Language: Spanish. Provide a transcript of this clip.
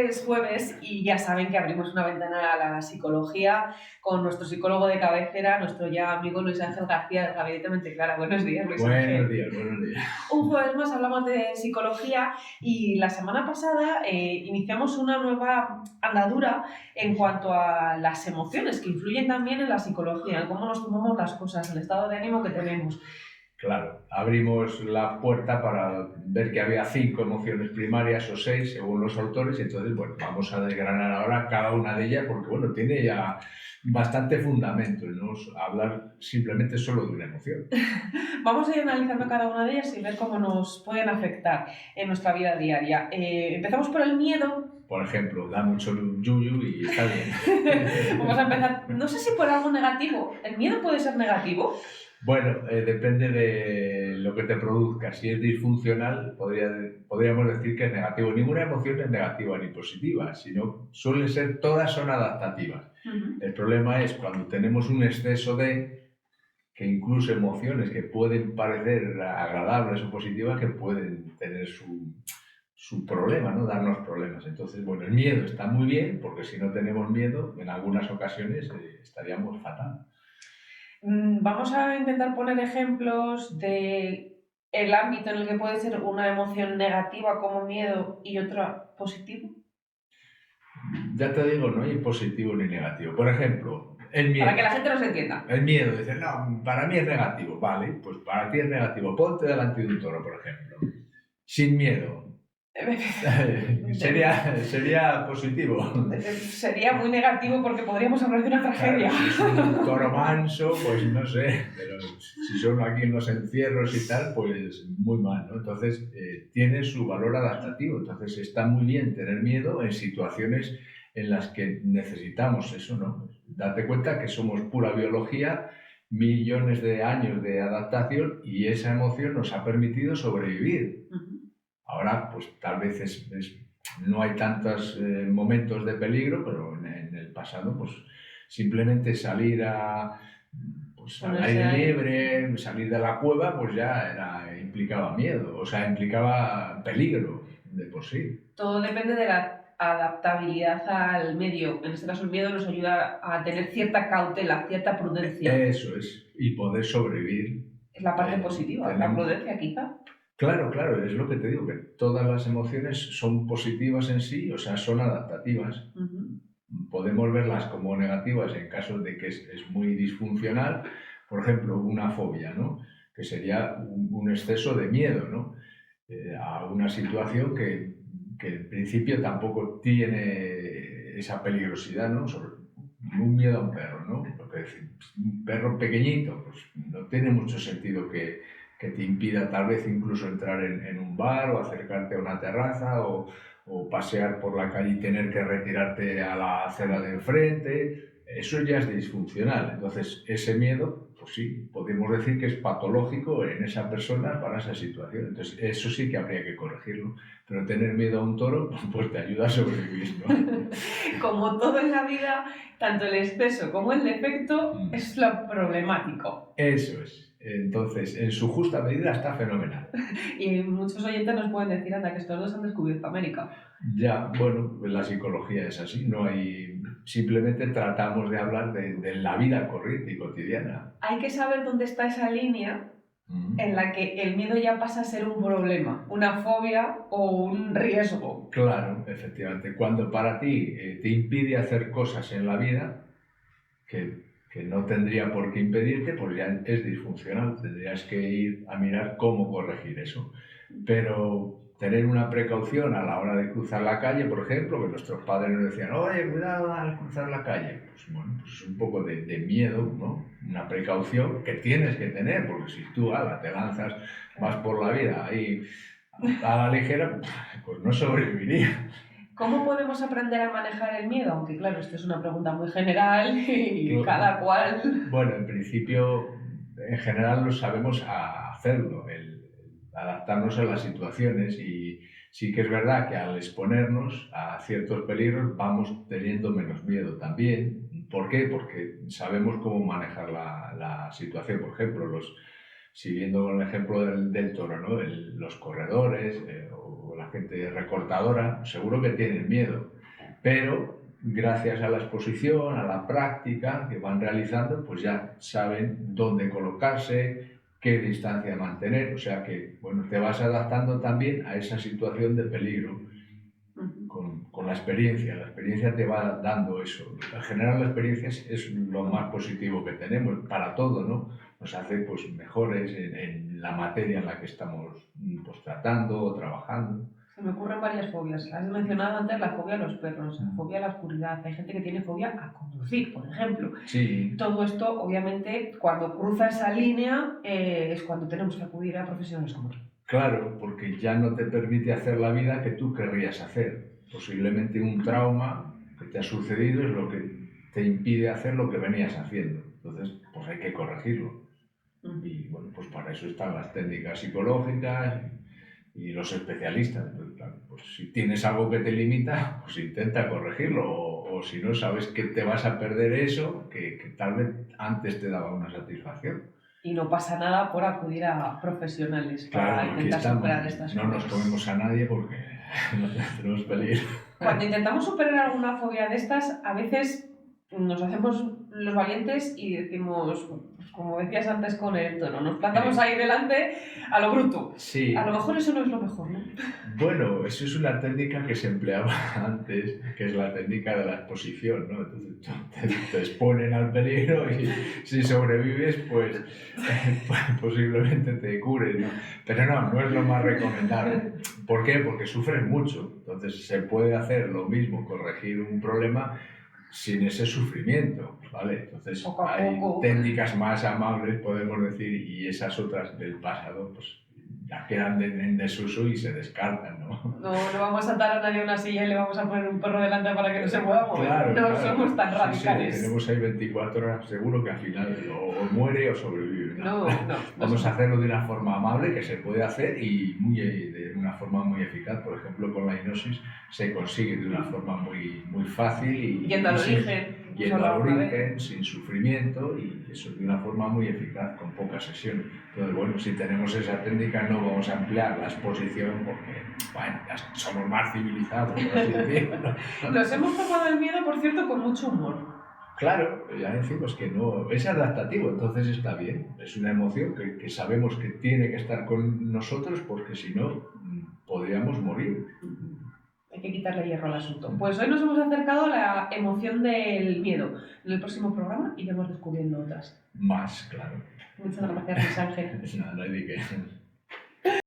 Es jueves y ya saben que abrimos una ventana a la psicología con nuestro psicólogo de cabecera, nuestro ya amigo Luis Ángel García del Gabinete Mente Clara. Buenos días, Luis Buenos Ángel. días, buenos días. Un jueves más hablamos de psicología y la semana pasada iniciamos una nueva andadura en cuanto a las emociones que influyen también en la psicología, en cómo nos tomamos las cosas, el estado de ánimo que tenemos. Claro, abrimos la puerta para ver que había 5 emociones primarias o 6, según los autores, y entonces, bueno, vamos a desgranar ahora cada una de ellas porque, bueno, tiene ya bastante fundamento, no hablar simplemente solo de una emoción. Vamos a ir analizando cada una de ellas y ver cómo nos pueden afectar en nuestra vida diaria. Empezamos por el miedo. Por ejemplo, da mucho yuyu y está bien. Vamos a empezar, no sé si por algo negativo. ¿El miedo puede ser negativo? Bueno, depende de lo que te produzca. Si es disfuncional, podríamos decir que es negativo. Ninguna emoción es negativa ni positiva, sino suelen ser, todas son adaptativas. El problema es cuando tenemos un exceso que incluso emociones que pueden parecer agradables o positivas, que pueden tener su problema, ¿no? Darnos problemas. Entonces, bueno, el miedo está muy bien, porque si no tenemos miedo, en algunas ocasiones estaríamos fatal. Vamos a intentar poner ejemplos de el ámbito en el que puede ser una emoción negativa como miedo y otra positiva. Ya te digo, no hay positivo ni negativo. Por ejemplo, el miedo. Para que la gente nos entienda. El miedo, dice, no, para mí es negativo. Vale, pues para ti es negativo. Ponte delante de un toro, por ejemplo. Sin miedo. Sería positivo. Sería muy negativo porque podríamos hablar de una tragedia. Claro, si es un toro manso, pues no sé, pero si son aquí en los encierros y tal, pues muy mal, ¿no? Entonces, tiene su valor adaptativo. Entonces, está muy bien tener miedo en situaciones en las que necesitamos eso, ¿no? Date cuenta que somos pura biología, millones de años de adaptación y esa emoción nos ha permitido sobrevivir. Ahora, pues tal vez no hay tantos momentos de peligro, pero en el pasado, pues simplemente salir al aire libre, salir de la cueva, pues ya implicaba miedo, o sea, implicaba peligro de por sí. Todo depende de la adaptabilidad al medio. En este caso, el miedo nos ayuda a tener cierta cautela, cierta prudencia. Eso es, y poder sobrevivir. Es la parte positiva, la prudencia quizá. Claro, es lo que te digo, que todas las emociones son positivas en sí, o sea, son adaptativas. Podemos verlas como negativas en caso de que es muy disfuncional, por ejemplo, una fobia, ¿no? Que sería un exceso de miedo, ¿no? A una situación que en principio tampoco tiene esa peligrosidad, ¿no? Un miedo a un perro, ¿no? Porque un perro pequeñito, pues no tiene mucho sentido que te impida tal vez incluso entrar en un bar o acercarte a una terraza o pasear por la calle y tener que retirarte a la acera de enfrente. Eso ya es disfuncional. Entonces, ese miedo, pues sí, podemos decir que es patológico en esa persona para esa situación. Entonces, eso sí que habría que corregirlo. Pero tener miedo a un toro, pues te ayuda a sobrevivir, ¿no? Como todo en la vida, tanto el exceso como el defecto es lo problemático. Eso es. Entonces, en su justa medida está fenomenal. Y muchos oyentes nos pueden decir, anda, que estos dos han descubierto América. Ya, bueno, la psicología es así, no hay... Simplemente tratamos de hablar de la vida corriente y cotidiana. Hay que saber dónde está esa línea en la que el miedo ya pasa a ser un problema, una fobia o un riesgo. Claro, efectivamente. Cuando para ti te impide hacer cosas en la vida que no tendría por qué impedirte, pues ya es disfuncional. Tendrías que ir a mirar cómo corregir eso. Pero tener una precaución a la hora de cruzar la calle, por ejemplo, que nuestros padres nos decían, oye, cuidado al cruzar la calle. Pues bueno, pues es un poco de miedo, ¿no? Una precaución que tienes que tener, porque si tú te lanzas, vas por la vida ahí a la ligera, pues no sobreviviría. ¿Cómo podemos aprender a manejar el miedo? Aunque claro, esto es una pregunta muy general y cada cual... Bueno, en principio, en general lo sabemos hacerlo, el adaptarnos a las situaciones, y sí que es verdad que al exponernos a ciertos peligros vamos teniendo menos miedo también. ¿Por qué? Porque sabemos cómo manejar la situación. Por ejemplo, siguiendo con el ejemplo del toro, ¿no? Los corredores o la gente recortadora, seguro que tienen miedo, pero gracias a la exposición, a la práctica que van realizando, pues ya saben dónde colocarse, qué distancia mantener, o sea que, bueno, te vas adaptando también a esa situación de peligro con la experiencia te va dando eso. En general la experiencia es lo más positivo que tenemos para todo, ¿no? Nos hace pues mejores en la materia en la que estamos pues, tratando o trabajando. Se me ocurren varias fobias. Has mencionado antes la fobia a los perros, la fobia a la oscuridad. Hay gente que tiene fobia a conducir, por ejemplo. Sí. Todo esto, obviamente, cuando cruza esa línea es cuando tenemos que acudir a profesionales como tú. Claro, porque ya no te permite hacer la vida que tú querrías hacer. Posiblemente un trauma que te ha sucedido es lo que te impide hacer lo que venías haciendo. Entonces, pues hay que corregirlo. Y bueno, pues para eso están las técnicas psicológicas y los especialistas. Entonces, claro, pues si tienes algo que te limita, pues intenta corregirlo. O si no, sabes que te vas a perder eso que tal vez antes te daba una satisfacción. Y no pasa nada por acudir a profesionales para Claro, intentar superar estas no fobias. nos comemos a nadie porque no tenemos peligro. Cuando intentamos superar alguna fobia de estas, a veces nos hacemos los valientes y decimos, pues como decías antes con el tono, nos plantamos ahí delante a lo bruto. Sí. A lo mejor eso no es lo mejor, ¿no? Bueno, eso es una técnica que se empleaba antes, que es la técnica de la exposición, ¿no? Entonces te exponen al peligro y si sobrevives, pues posiblemente te cures, ¿no? Pero no es lo más recomendable. ¿Por qué? Porque sufres mucho. Entonces se puede hacer lo mismo, corregir un problema sin ese sufrimiento, ¿vale? Entonces poco a hay poco. técnicas más amables, podemos decir, y esas otras del pasado, pues ya quedan en desuso y se descartan, ¿no? No vamos a atar a nadie a una silla y le vamos a poner un perro delante para que no se pueda mover. Claro, no claro. somos tan radicales. Sí, tenemos ahí 24 horas, seguro que al final o muere o sobrevive. No. Vamos a hacerlo de una forma amable, que se puede hacer, y de una forma muy eficaz. Por ejemplo, con la hipnosis se consigue de una forma muy fácil y yendo al origen. Yendo al origen, sin sufrimiento, y eso de una forma muy eficaz, con pocas sesiones. Entonces, bueno, si tenemos esa técnica no vamos a emplear la exposición porque, bueno, ya somos más civilizados, por así decirlo. Nos hemos tomado el miedo, por cierto, con mucho humor. Claro, ya decimos que no, es adaptativo, entonces está bien. Es una emoción que sabemos que tiene que estar con nosotros porque si no, podríamos morir. Hay que quitarle hierro al asunto. Pues hoy nos hemos acercado a la emoción del miedo. En el próximo programa iremos descubriendo otras. Más, claro. Muchas gracias, Luis Ángel. Nada, no hay de qué.